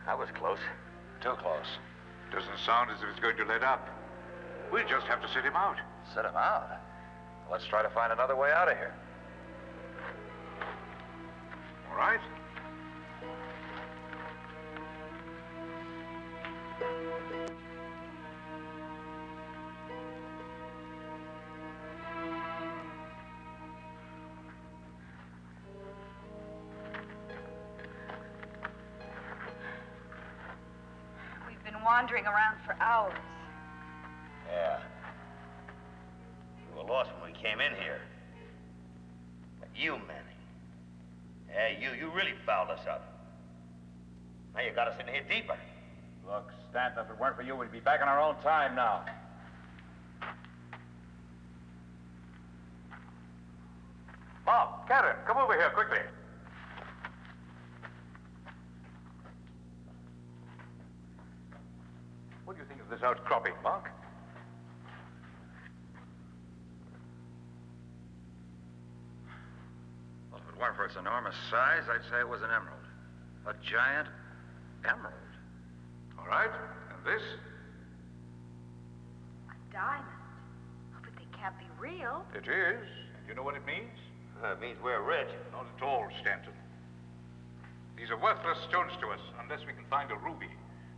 That was close. Too close. Doesn't sound as if it's going to let up. We'll just have to sit him out. Set him out? Let's try to find another way out of here. All right? We've been wandering around for hours. Yeah. We were lost when we came in here. But you, Manning. Yeah, you really fouled us up. Now you got us in here deeper. Look, Stanton, if it weren't for you, we'd be back in our own time now. Mom, Karen, come over here quickly. What do you think of this outcropping, Mark? Well, if it weren't for its enormous size, I'd say it was an emerald. A giant emerald. All right. And this? A diamond. Oh, but they can't be real. It is. And you know what it means? It means we're rich. Not at all, Stanton. These are worthless stones to us unless we can find a ruby.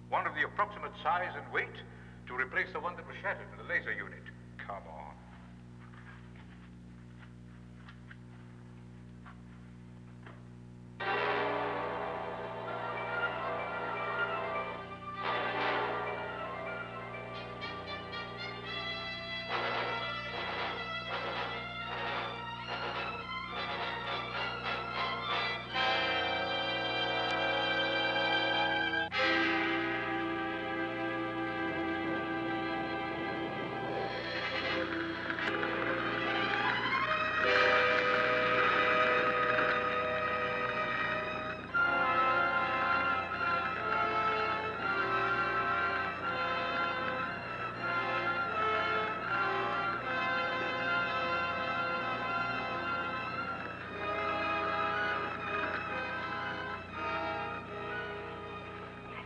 One of the approximate size and weight to replace the one that was shattered in the laser unit. Come on.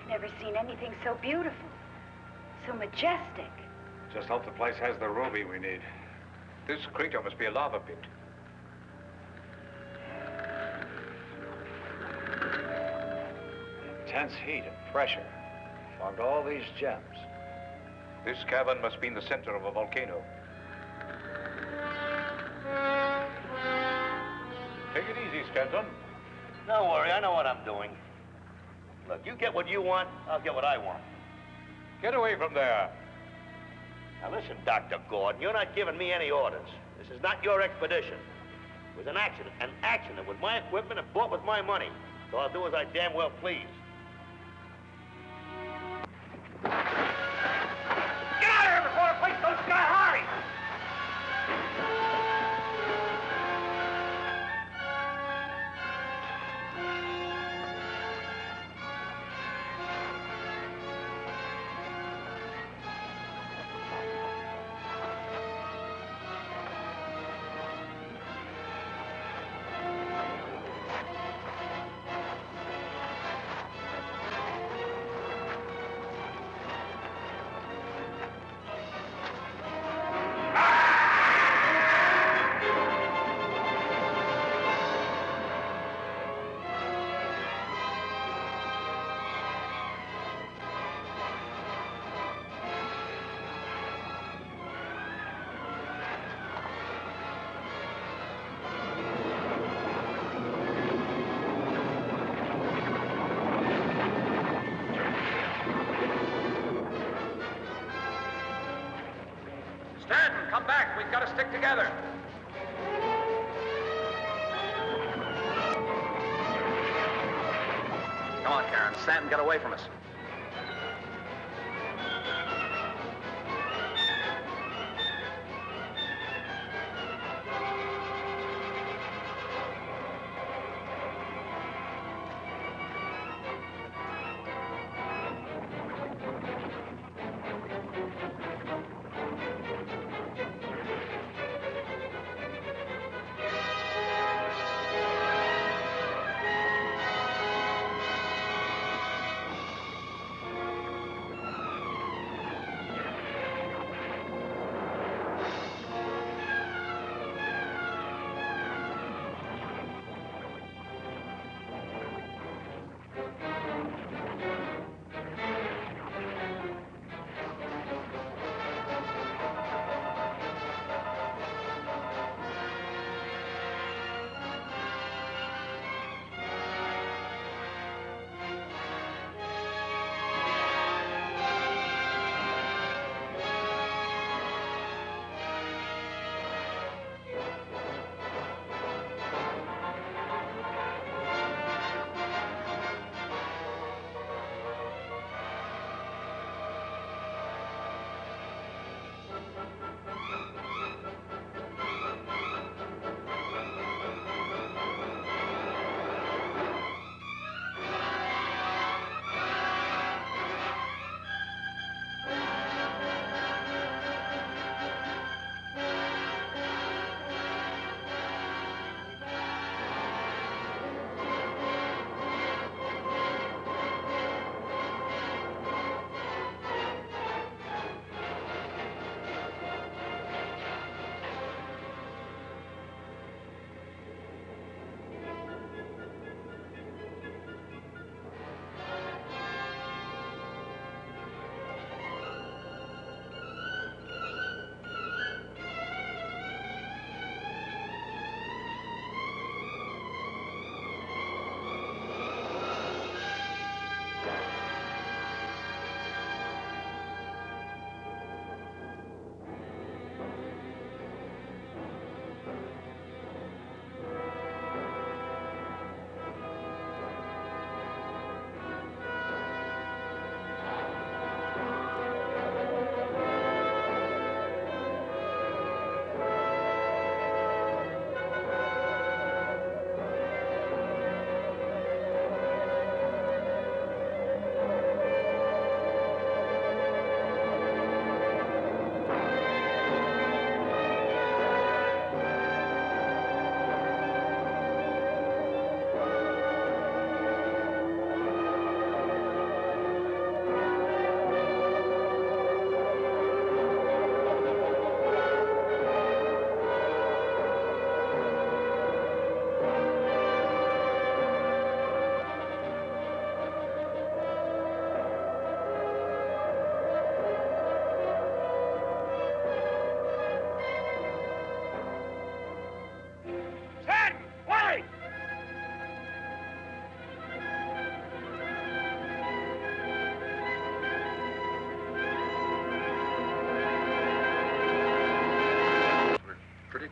Never seen anything so beautiful, so majestic. Just hope the place has the ruby we need. This crater must be a lava pit. Intense heat and pressure fogged all these gems. This cavern must be in the center of a volcano. Take it easy, Stanton. Don't worry, I know what I'm doing. Look, you get what you want, I'll get what I want. Get away from there. Now listen, Dr. Gordon, you're not giving me any orders. This is not your expedition. It was an accident with my equipment and bought with my money. So I'll do as I damn well please. Get out of here before the place goes sky high! Stick together. Come on, Karen. Stanton, get away from us.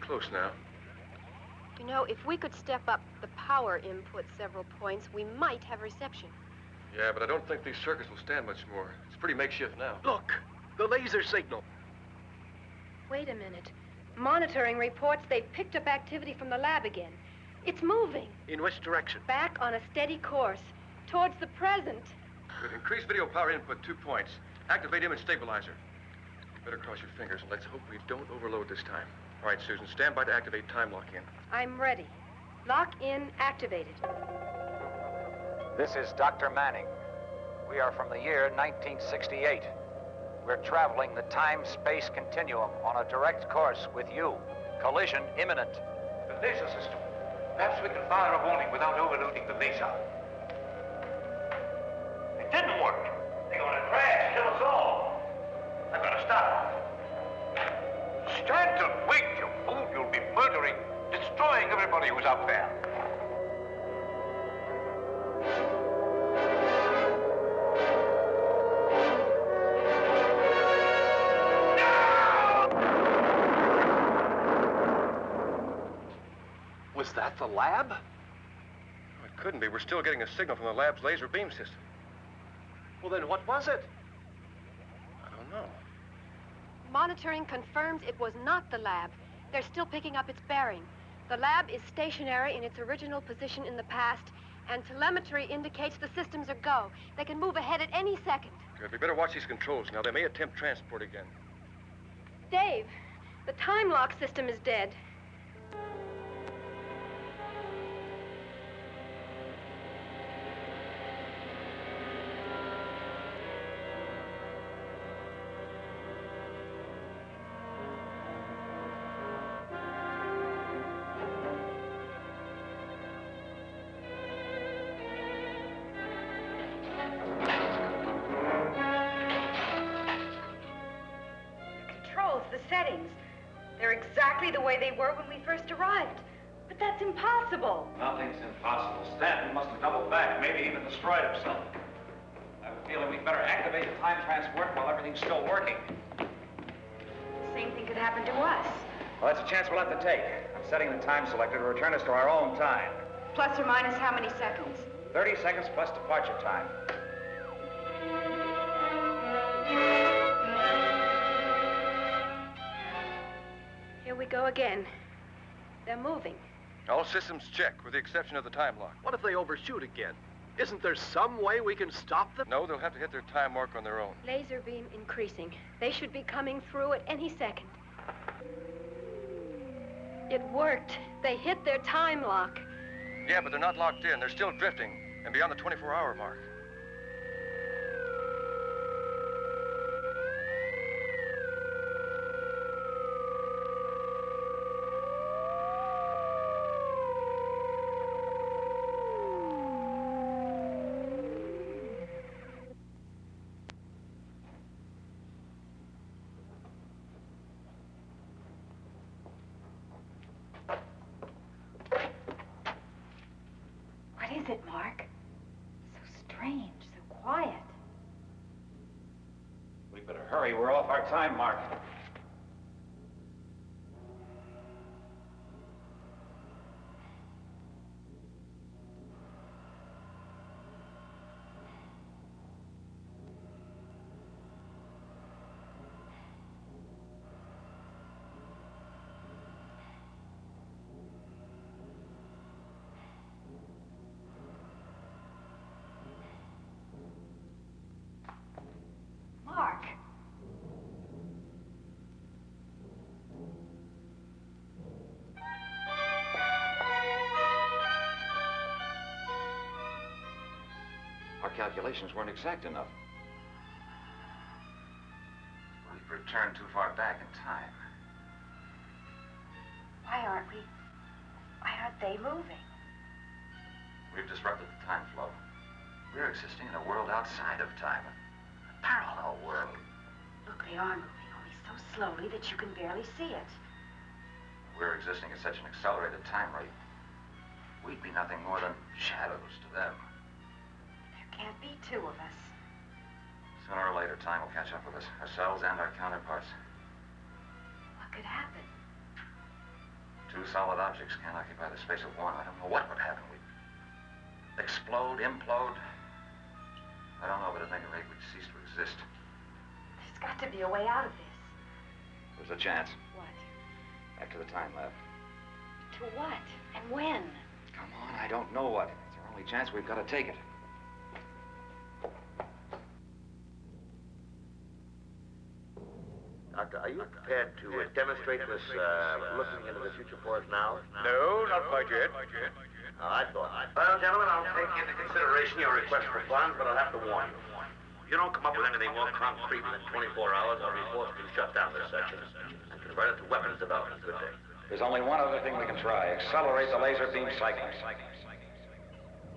Close now. You know, if we could step up the power input several points, we might have reception. Yeah, but I don't think these circuits will stand much more. It's pretty makeshift now. Look, the laser signal. Wait a minute. Monitoring reports they've picked up activity from the lab again. It's moving. In which direction? Back on a steady course, towards the present. Good. Increase video power input 2 points. Activate image stabilizer. Better cross your fingers and let's hope we don't overload this time. All right, Susan, stand by to activate time lock-in. I'm ready. Lock-in activated. This is Dr. Manning. We are from the year 1968. We're traveling the time-space continuum on a direct course with you. Collision imminent. The laser system. Perhaps we can fire a warning without overloading the laser. It didn't work. They're gonna crash, kill us all. I'm gonna stop. Stanton, wait, you fool. You'll be murdering, destroying everybody who's up there. the lab? No, it couldn't be. We're still getting a signal from the lab's laser beam system. Well, then what was it? I don't know. Monitoring confirms it was not the lab. They're still picking up its bearing. The lab is stationary in its original position in the past, and telemetry indicates the systems are go. They can move ahead at any second. Good. We better watch these controls now. They may attempt transport again. Dave, the time lock system is dead. The settings. They're exactly the way they were when we first arrived. But that's impossible. Nothing's impossible. Stanton must have doubled back, maybe even destroyed himself. I have a feeling we'd better activate the time transport while everything's still working. The same thing could happen to us. Well, that's a chance we'll have to take. I'm setting the time selector to return us to our own time. Plus or minus how many seconds? 30 seconds plus departure time. Here we go again. They're moving. All systems check, with the exception of the time lock. What if they overshoot again? Isn't there some way we can stop them? No, they'll have to hit their time mark on their own. Laser beam increasing. They should be coming through at any second. It worked. They hit their time lock. Yeah, but they're not locked in. They're still drifting, and beyond the 24-hour mark. What is it, Mark? So strange, so quiet. We better hurry. We're off our time mark. Mark. Our calculations weren't exact enough. We've returned too far back in time. Why aren't they moving? We've disrupted the time flow. We're existing in a world outside of time. A parallel world. Look, they are moving, only so slowly that you can barely see it. We're existing at such an accelerated time rate. We'd be nothing more than shadows to them. There can't be two of us. Sooner or later, time will catch up with us, ourselves and our counterparts. What could happen? Two solid objects can't occupy the space of one. I don't know what would happen. We'd explode, implode. I don't know, but at any rate, we'd cease to exist. There's got to be a way out of this. There's a chance. What? Back to the time lab. To what? And when? Come on, I don't know what. It's our only chance. We've got to take it. Doctor, are you prepared to demonstrate this looking into the future for us now? No, not quite yet. I thought. Well, gentlemen, I'll take into consideration your request for funds, but I'll have to warn you. If you don't come up with anything more concrete within 24 hours, I'll be forced to shut down this section and convert it to weapons development. Good day. There's only one other thing we can try. Accelerate the laser beam cycling.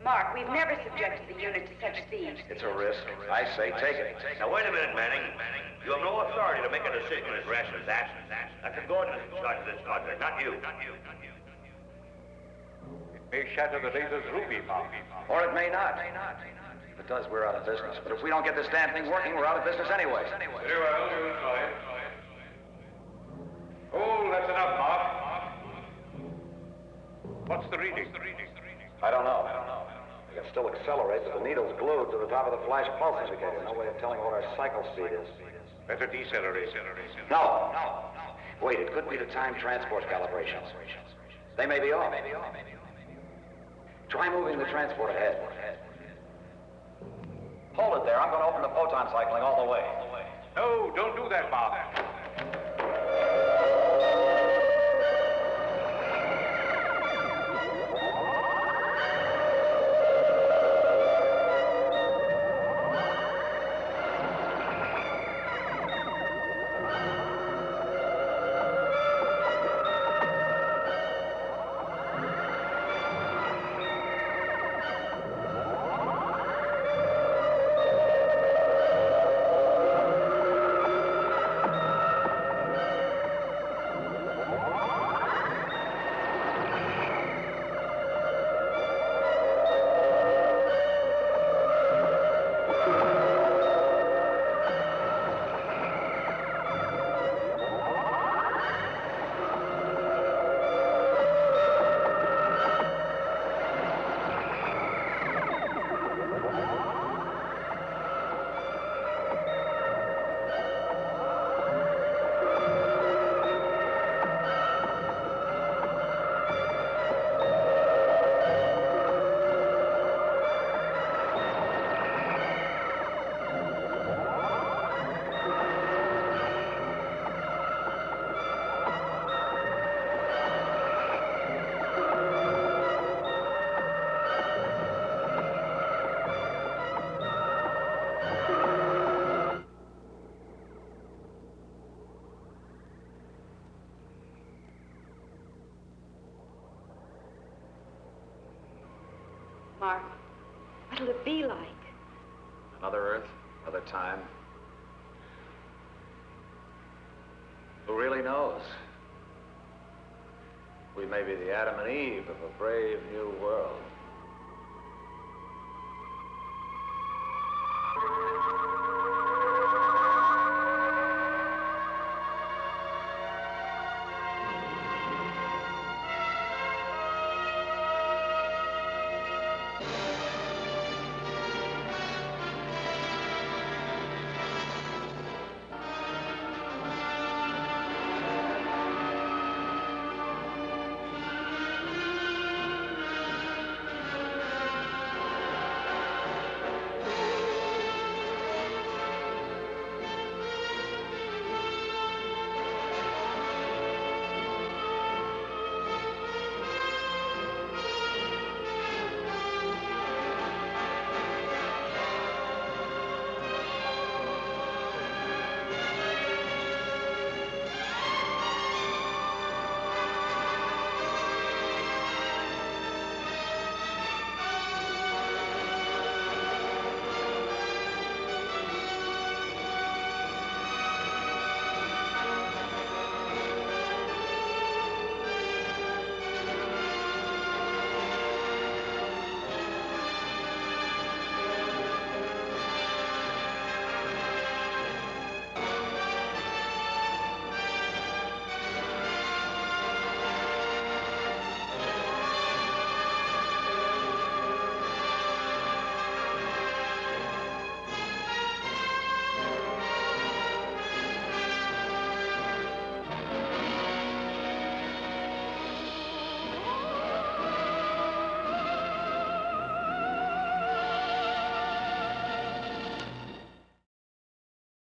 Mark, we've never subjected the unit to such speed. It's a risk. I say take it. Now, wait a minute, Manning. You have no authority to make a decision as rash as that. That's Gordon is in charge of this project, not you. It may shatter the laser's ruby bomb. Or it may not. If it does, we're out of business. But if we don't get this damn thing working, we're out of business anyway. Very well, we'll try it. Oh, that's enough, Mark. What's the reading? I don't know. We can still accelerate, but the needle's glued to the top of the flash pulse indicator. No way of telling what our cycle speed is. Better decelerate. No. Wait, it could be the time transport calibrations. They may be off. Try moving the transport ahead. Hold it there. I'm going to open the photon cycling all the way. No, don't do that, Bob. Mark, what'll it be like? Another Earth, another time. Who really knows? We may be the Adam and Eve of a brave new world.